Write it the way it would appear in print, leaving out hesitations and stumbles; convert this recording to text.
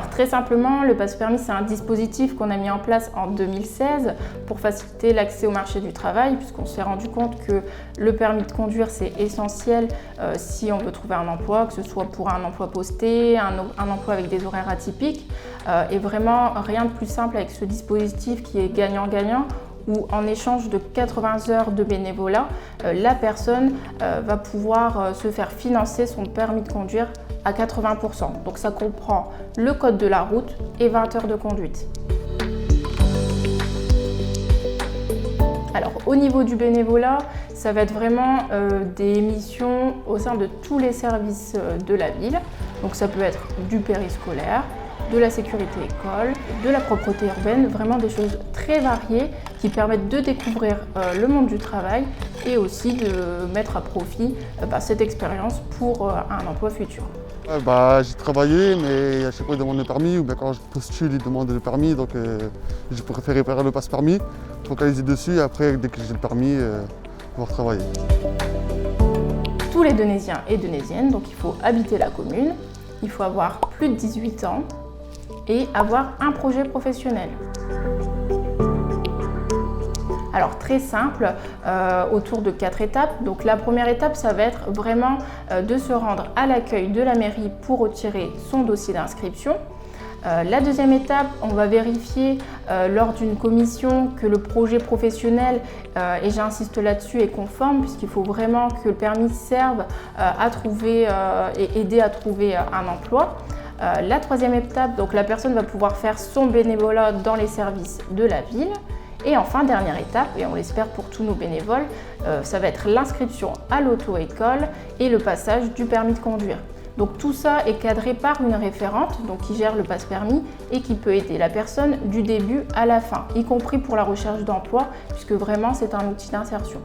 Alors très simplement, le passe-permis, c'est un dispositif qu'on a mis en place en 2016 pour faciliter l'accès au marché du travail, puisqu'on s'est rendu compte que le permis de conduire, c'est essentiel si on veut trouver un emploi, que ce soit pour un emploi posté, un emploi avec des horaires atypiques. Et vraiment, rien de plus simple avec ce dispositif qui est gagnant-gagnant, où en échange de 80 heures de bénévolat, la personne va pouvoir se faire financer son permis de conduire à 80%. Donc ça comprend le code de la route et 20 heures de conduite. Alors au niveau du bénévolat, ça va être vraiment des missions au sein de tous les services de la ville. Donc ça peut être du périscolaire, de la sécurité école, de la propreté urbaine, vraiment des choses très variées qui permettent de découvrir le monde du travail et aussi de mettre à profit cette expérience pour un emploi futur. J'ai travaillé, mais à chaque fois ils demandent le permis, ou bien quand je postule ils demandent le permis, donc j'ai préféré faire le passe-permis, focaliser dessus et après dès que j'ai le permis, pouvoir travailler. Tous les Donésiens et Donésiennes, donc il faut habiter la commune, il faut avoir plus de 18 ans et avoir un projet professionnel. Alors très simple, autour de 4 étapes. Donc la première étape, ça va être vraiment de se rendre à l'accueil de la mairie pour retirer son dossier d'inscription. La deuxième étape, on va vérifier lors d'une commission que le projet professionnel, et j'insiste là-dessus, est conforme, puisqu'il faut vraiment que le permis serve à trouver et aider à trouver un emploi. La troisième étape, donc la personne va pouvoir faire son bénévolat dans les services de la ville. Et enfin, dernière étape, et on l'espère pour tous nos bénévoles, ça va être l'inscription à l'auto-école et le passage du permis de conduire. Donc tout ça est cadré par une référente donc qui gère le passe-permis et qui peut aider la personne du début à la fin, y compris pour la recherche d'emploi, puisque vraiment c'est un outil d'insertion.